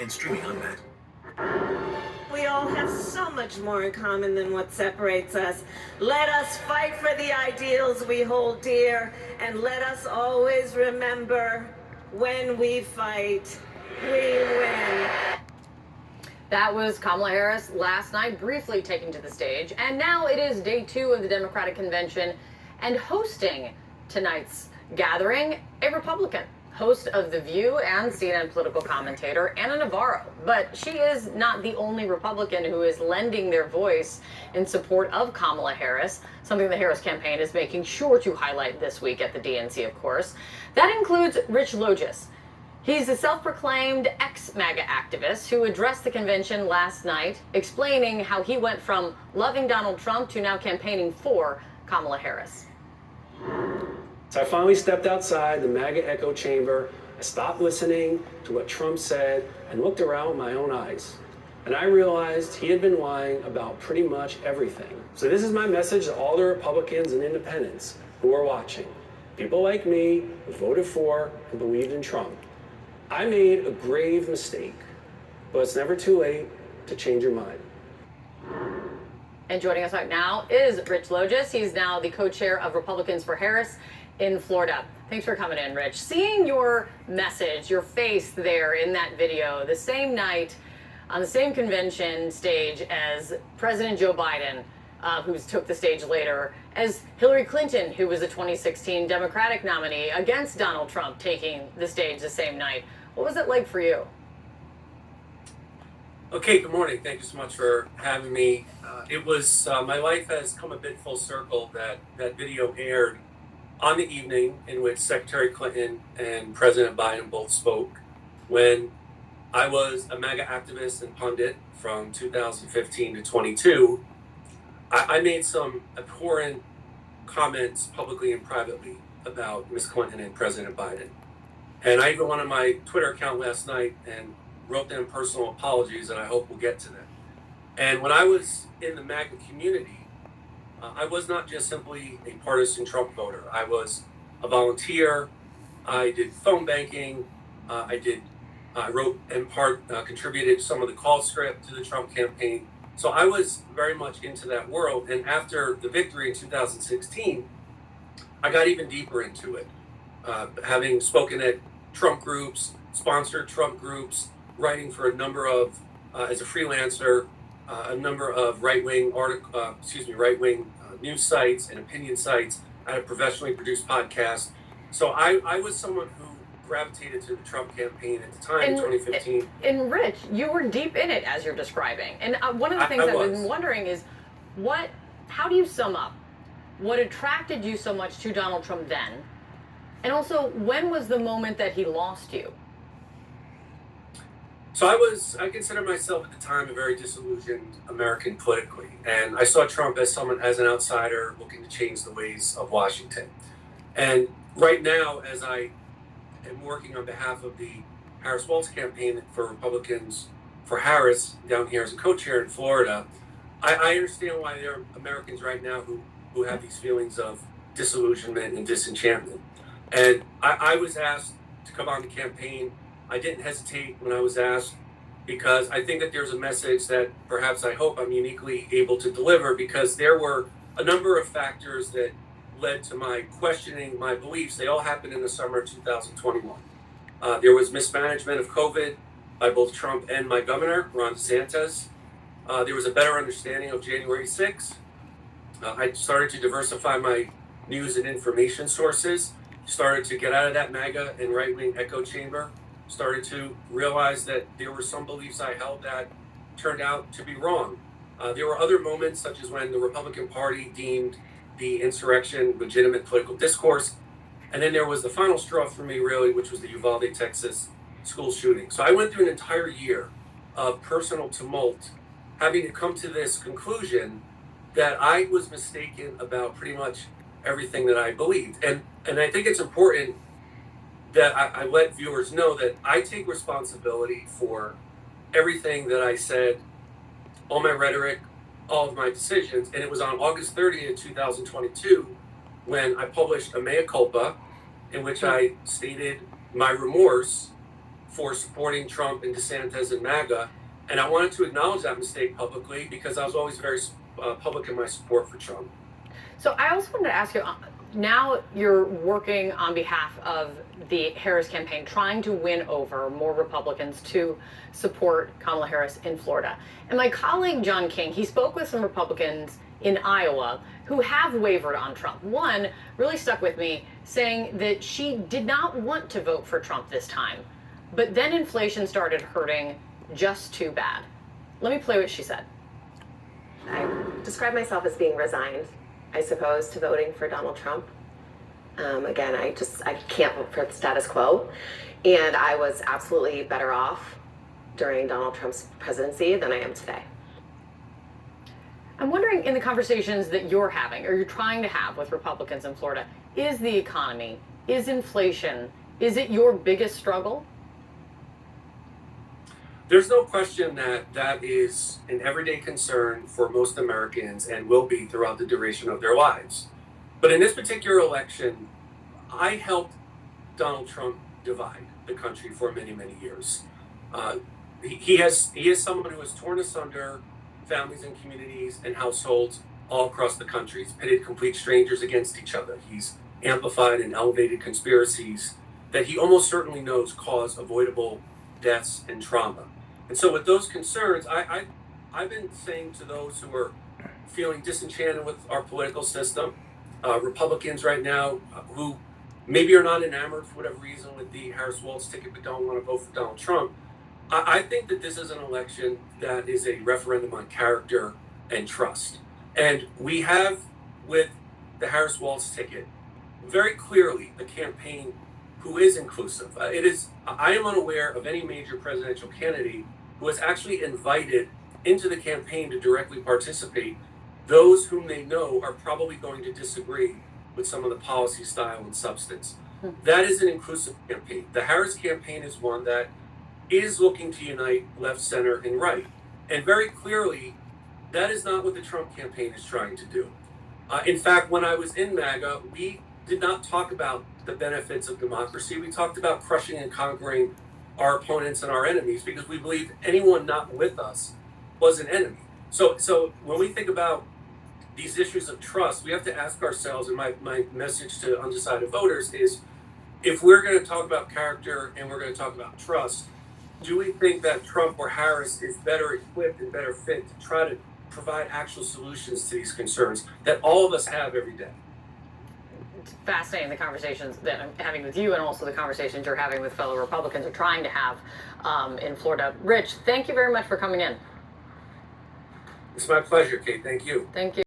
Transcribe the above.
and streaming on Matt. We all have so much more in common than what separates us. Let us fight for the ideals we hold dear, and let us always remember, when we fight, we win. That was Kamala Harris last night, briefly taken to the stage. And now it is day 2 of the Democratic Convention, and hosting tonight's gathering, a Republican, host of The View and CNN political commentator Ana Navarro. But she is not the only Republican who is lending their voice in support of Kamala Harris, something the Harris campaign is making sure to highlight this week at the DNC, of course. That includes Rich Logis. He's a self-proclaimed ex-MAGA activist who addressed the convention last night, explaining how he went from loving Donald Trump to now campaigning for Kamala Harris. So I finally stepped outside the MAGA echo chamber. I stopped listening to what Trump said and looked around with my own eyes. And I realized he had been lying about pretty much everything. So this is my message to all the Republicans and independents who are watching. People like me who voted for and believed in Trump. I made a grave mistake, but it's never too late to change your mind. And joining us right now is Rich Logis. He's now the co-chair of Republicans for Harris in Florida. Thanks for coming in, Rich. Seeing your message, your face there in that video, the same night on the same convention stage as President Joe Biden, who took the stage later, as Hillary Clinton, who was the 2016 Democratic nominee against Donald Trump, taking the stage the same night. What was it like for you? Okay, good morning. Thank you so much for having me. It was, my life has come a bit full circle that video aired on the evening in which Secretary Clinton and President Biden both spoke, when I was a MAGA activist and pundit from 2015 to 22. I made some abhorrent comments publicly and privately about Ms. Clinton and President Biden. And I even went on my Twitter account last night and wrote them personal apologies, and I hope we'll get to them. And when I was in the MAGA community, I was not just simply a partisan Trump voter. I was a volunteer. I did phone banking. I wrote and contributed some of the call script to the Trump campaign. So I was very much into that world. And after the victory in 2016, I got even deeper into it. Having spoken at Trump groups, sponsored Trump groups, writing for a number of, as a freelancer, a number of right-wing news sites and opinion sites. I had a professionally produced podcast. So I was someone who gravitated to the Trump campaign at the time in 2015. And Rich, you were deep in it, as you're describing. And one of the things I've been wondering is, how do you sum up what attracted you so much to Donald Trump then? And also, when was the moment that he lost you? So I consider myself at the time a very disillusioned American politically. And I saw Trump as an outsider looking to change the ways of Washington. And right now, as I am working on behalf of the Harris-Walz campaign for Republicans for Harris down here as a co-chair in Florida, I understand why there are Americans right now who have these feelings of disillusionment and disenchantment. And I was asked to come on the campaign. I didn't hesitate when I was asked, because I think that there's a message that perhaps I hope I'm uniquely able to deliver, because there were a number of factors that led to my questioning my beliefs. They all happened in the summer of 2021. There was mismanagement of COVID by both Trump and my governor, Ron DeSantis. There was a better understanding of January 6th. I started to diversify my news and information sources, started to get out of that MAGA and right-wing echo chamber, started to realize that there were some beliefs I held that turned out to be wrong. There were other moments, such as when the Republican Party deemed the insurrection legitimate political discourse. And then there was the final straw for me, really, which was the Uvalde, Texas school shooting. So I went through an entire year of personal tumult, having to come to this conclusion that I was mistaken about pretty much everything that I believed. And I think it's important that I let viewers know that I take responsibility for everything that I said, all my rhetoric, all of my decisions. And it was on August 30th, 2022, when I published a mea culpa, in which I stated my remorse for supporting Trump and DeSantis and MAGA. And I wanted to acknowledge that mistake publicly because I was always very public in my support for Trump. So I also wanted to ask you, now you're working on behalf of the Harris campaign, trying to win over more Republicans to support Kamala Harris in Florida. And my colleague John King, he spoke with some Republicans in Iowa who have wavered on Trump. One really stuck with me, saying that she did not want to vote for Trump this time, but then inflation started hurting just too bad. Let me play what she said. I describe myself as being resigned, I suppose, to voting for Donald Trump. Again, I can't vote for the status quo. And I was absolutely better off during Donald Trump's presidency than I am today. I'm wondering, in the conversations that you're having or you're trying to have with Republicans in Florida, is the economy, is inflation, is it your biggest struggle? There's no question that that is an everyday concern for most Americans and will be throughout the duration of their lives. But in this particular election, I helped Donald Trump divide the country for many, many years. He is someone who has torn asunder families and communities and households all across the country. He's pitted complete strangers against each other. He's amplified and elevated conspiracies that he almost certainly knows cause avoidable deaths and trauma. And so with those concerns, I've been saying to those who are feeling disenchanted with our political system, Republicans right now who maybe are not enamored for whatever reason with the Harris-Walz ticket but don't want to vote for Donald Trump, I think that this is an election that is a referendum on character and trust. And we have, with the Harris-Walz ticket, very clearly a campaign who is inclusive. I am unaware of any major presidential candidate who has actually invited into the campaign to directly participate those whom they know are probably going to disagree with some of the policy style and substance. That is an inclusive campaign. The Harris campaign is one that is looking to unite left, center, and right. And very clearly, that is not what the Trump campaign is trying to do. In fact, when I was in MAGA, we did not talk about the benefits of democracy. We talked about crushing and conquering our opponents and our enemies because we believed anyone not with us was an enemy. So when we think about these issues of trust, we have to ask ourselves, and my message to undecided voters is, if we're going to talk about character and we're going to talk about trust, do we think that Trump or Harris is better equipped and better fit to try to provide actual solutions to these concerns that all of us have every day? It's fascinating, the conversations that I'm having with you and also the conversations you're having with fellow Republicans or trying to have in Florida. Rich, thank you very much for coming in. It's my pleasure, Kate. Thank you. Thank you.